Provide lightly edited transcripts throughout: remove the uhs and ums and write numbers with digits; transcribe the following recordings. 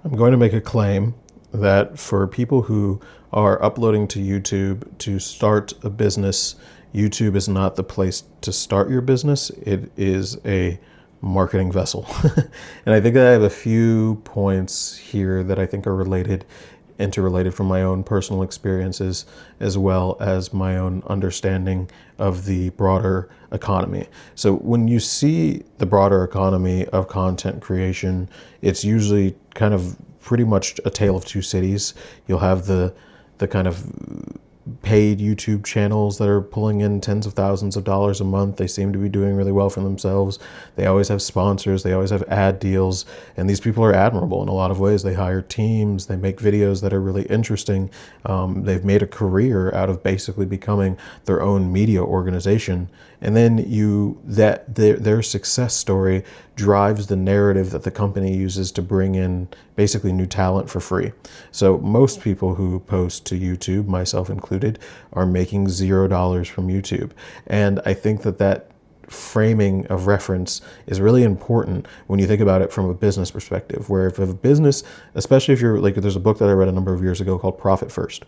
I'm going to make a claim that for people who are uploading to YouTube to start a business, YouTube is not the place to start your business. It is a marketing vessel. And I think that I have a few points here that I think are interrelated from my own personal experiences, as well as my own understanding of the broader economy. So when you see the broader economy of content creation, it's usually kind of pretty much a tale of two cities. You'll have the kind of paid YouTube channels that are pulling in tens of thousands of dollars a month. They seem to be doing really well for themselves. They always have sponsors. They always have ad deals. And these people are admirable in a lot of ways. They hire teams. They make videos that are really interesting. They've made a career out of basically becoming their own media organization. And then their success story drives the narrative that the company uses to bring in basically new talent for free. So most people who post to YouTube, myself included, are making $0 from YouTube. And I think that framing of reference is really important when you think about it from a business perspective, where if a business, especially if you're like, there's a book that I read a number of years ago called Profit First,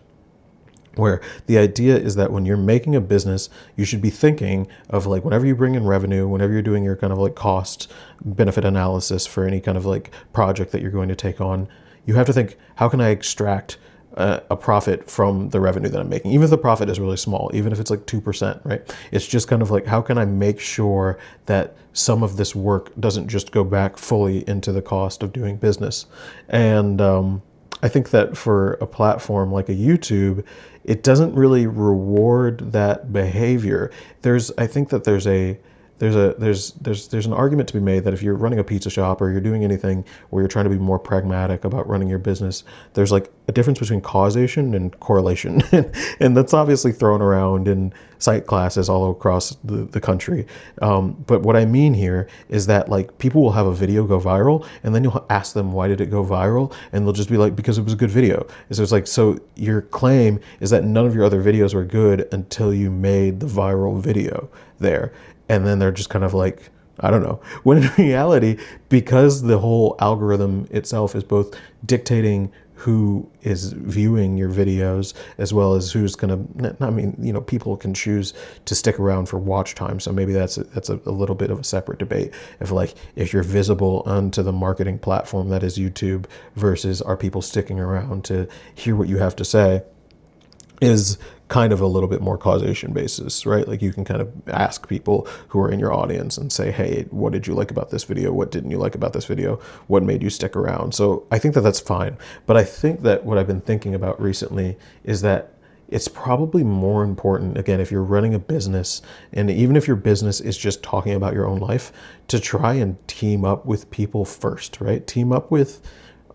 where the idea is that when you're making a business, you should be thinking of like, whenever you bring in revenue, whenever you're doing your kind of like cost benefit analysis for any kind of like project that you're going to take on, you have to think, how can I extract a profit from the revenue that I'm making? Even if the profit is really small, even if it's like 2%, right? It's just kind of like, how can I make sure that some of this work doesn't just go back fully into the cost of doing business? And I think that for a platform like a YouTube, it doesn't really reward that behavior. I think that there's an argument to be made that if you're running a pizza shop or you're doing anything where you're trying to be more pragmatic about running your business, there's like a difference between causation and correlation. And that's obviously thrown around in psych classes all across the country. But what I mean here is that like people will have a video go viral and then you'll ask them, why did it go viral? And they'll just be like, because it was a good video. And so it's like, so your claim is that none of your other videos were good until you made the viral video there. And then they're just kind of like, I don't know. When in reality, because the whole algorithm itself is both dictating who is viewing your videos as well as who's going to, people can choose to stick around for watch time. So maybe that's a little bit of a separate debate. If you're visible onto the marketing platform that is YouTube versus are people sticking around to hear what you have to say, is kind of a little bit more causation basis, right? Like you can kind of ask people who are in your audience and say, hey, what did you like about this video? What didn't you like about this video? What made you stick around? So I think that that's fine. But I think that what I've been thinking about recently is that it's probably more important, again, if you're running a business, and even if your business is just talking about your own life, to try and team up with people first, right? Team up with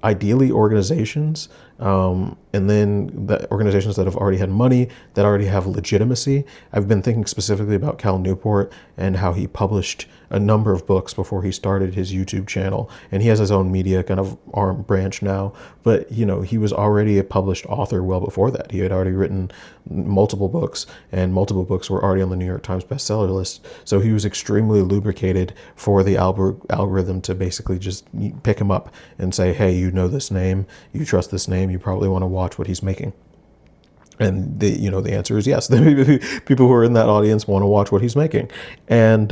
ideally organizations, and then the organizations that have already had money, that already have legitimacy. I've been thinking specifically about Cal Newport and how he published a number of books before he started his YouTube channel. And he has his own media kind of arm branch now. But, he was already a published author well before that. He had already written multiple books, and multiple books were already on the New York Times bestseller list. So he was extremely lubricated for the algorithm to basically just pick him up and say, hey, you know this name, you trust this name, you probably want to watch what he's making. And the answer is yes. People who are in that audience want to watch what he's making. And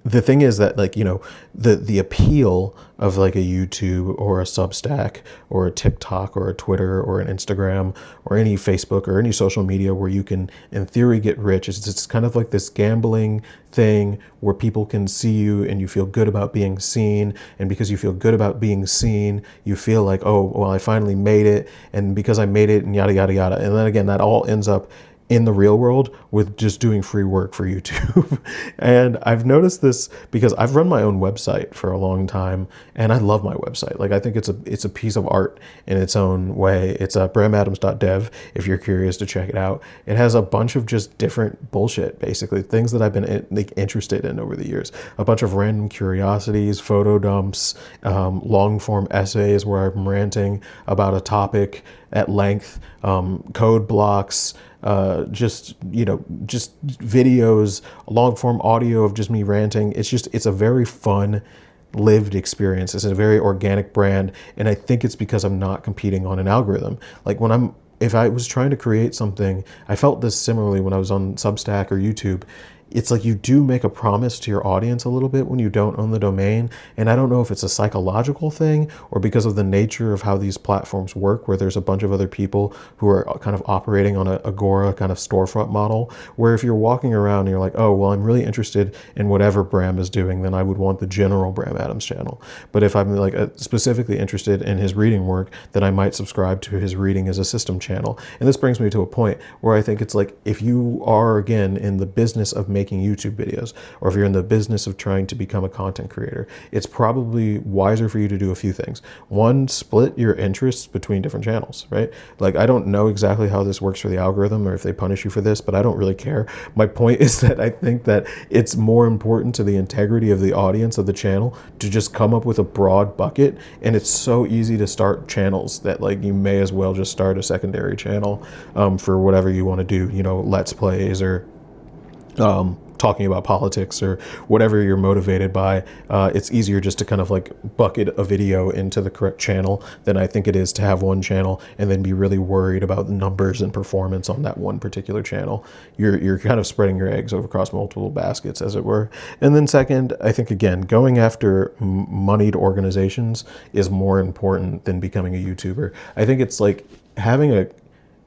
the thing is that the appeal of like a YouTube or a Substack or a TikTok or a Twitter or an Instagram or any Facebook or any social media where you can in theory get rich is it's kind of like this gambling thing where people can see you and you feel good about being seen. And because you feel good about being seen, you feel like, oh, well, I finally made it. And because I made it and yada, yada, yada. And then again, that all ends up in the real world with just doing free work for YouTube. And I've noticed this because I've run my own website for a long time and I love my website. Like I think it's a piece of art in its own way. It's bramadams.dev if you're curious to check it out. It has a bunch of just different bullshit, basically things that I've been interested in over the years. A bunch of random curiosities, photo dumps, long form essays where I'm ranting about a topic at length, code blocks, just videos, long form audio of just me ranting. It's a very fun lived experience. It's a very organic brand. And I think it's because I'm not competing on an algorithm. Like if I was trying to create something, I felt this similarly when I was on Substack or YouTube. It's like you do make a promise to your audience a little bit when you don't own the domain. And I don't know if it's a psychological thing or because of the nature of how these platforms work, where there's a bunch of other people who are kind of operating on a Agora kind of storefront model, where if you're walking around and you're like, oh, well, I'm really interested in whatever Bram is doing, then I would want the general Bram Adams channel. But if I'm like specifically interested in his reading work, then I might subscribe to his Reading as a System channel. And this brings me to a point where I think it's like, if you are, again, in the business of making YouTube videos, or if you're in the business of trying to become a content creator, it's probably wiser for you to do a few things. One, split your interests between different channels, right? Like, I don't know exactly how this works for the algorithm or if they punish you for this, but I don't really care. My point is that I think that it's more important to the integrity of the audience of the channel to just come up with a broad bucket. And it's so easy to start channels that, like, you may as well just start a secondary channel for whatever you want to do, you know, Let's Plays or talking about politics or whatever you're motivated by. It's easier just to kind of like bucket a video into the correct channel than I think it is to have one channel and then be really worried about numbers and performance on that one particular channel. You're kind of spreading your eggs across multiple baskets, as it were. And then second, I think, again, going after moneyed organizations is more important than becoming a YouTuber. I think it's like having a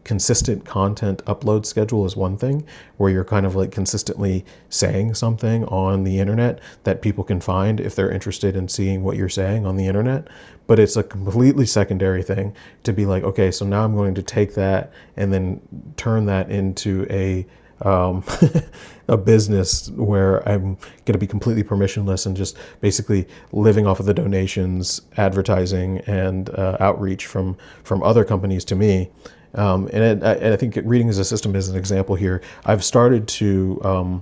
consistent content upload schedule is one thing, where you're kind of like consistently saying something on the internet that people can find if they're interested in seeing what you're saying on the internet. But it's a completely secondary thing to be like, okay, so now I'm going to take that and then turn that into a a business where I'm going to be completely permissionless and just basically living off of the donations, advertising, and outreach from other companies to me. And I think Reading as a System is an example here. I've started to,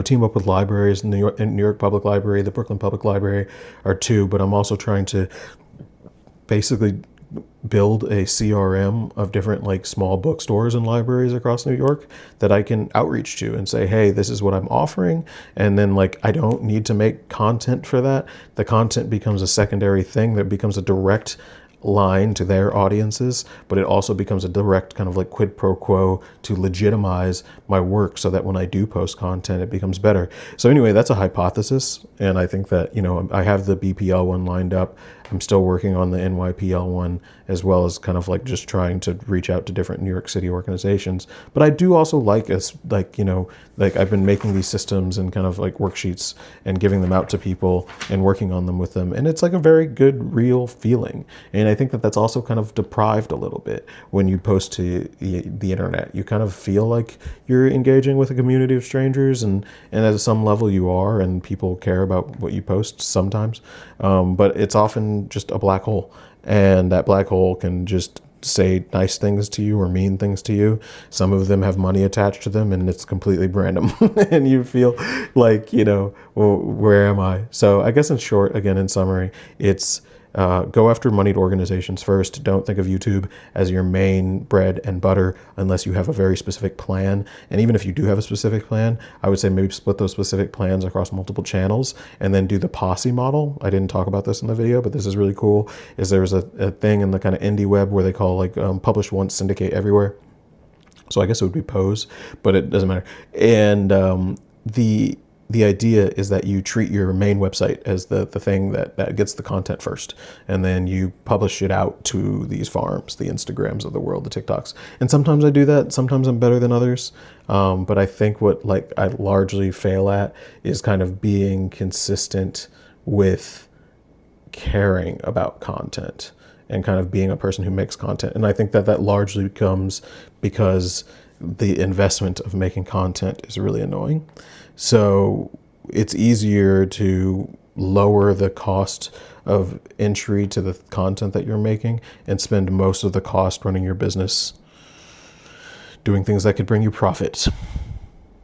team up with libraries. New York Public Library, the Brooklyn Public Library are two, but I'm also trying to basically build a CRM of different like small bookstores and libraries across New York that I can outreach to and say, hey, this is what I'm offering. And then like, I don't need to make content for that. The content becomes a secondary thing that becomes a direct line to their audiences, but it also becomes a direct kind of like quid pro quo to legitimize my work so that when I do post content, it becomes better. So anyway, that's a hypothesis. And I think that, I have the BPL one lined up. I'm still working on the NYPL one, as well as kind of like just trying to reach out to different New York City organizations. But I do also like I've been making these systems and kind of like worksheets and giving them out to people and working on them with them. And it's like a very good, real feeling. And I think that that's also kind of deprived a little bit when you post to the internet. You kind of feel like you're engaging with a community of strangers, and at some level you are, and people care about what you post sometimes. But it's often just a black hole, and that black hole can just say nice things to you or mean things to you. Some of them have money attached to them, and it's completely random. And you feel like, well, where am I? So I guess in short, again, in summary, it's go after moneyed organizations first. Don't think of YouTube as your main bread and butter unless you have a very specific plan. And even if you do have a specific plan, I would say maybe split those specific plans across multiple channels and then do the posse model. I didn't talk about this in the video, but this is really cool. Is there's a thing in the kind of indie web where they call like publish once, syndicate everywhere. So I guess it would be Pose, but it doesn't matter. And the idea is that you treat your main website as the thing that gets the content first, and then you publish it out to these farms, the Instagrams of the world, the TikToks. And sometimes I do that. Sometimes I'm better than others. But I think what I largely fail at is kind of being consistent with caring about content and kind of being a person who makes content. And I think that largely comes because the investment of making content is really annoying. So it's easier to lower the cost of entry to the content that you're making and spend most of the cost running your business doing things that could bring you profit.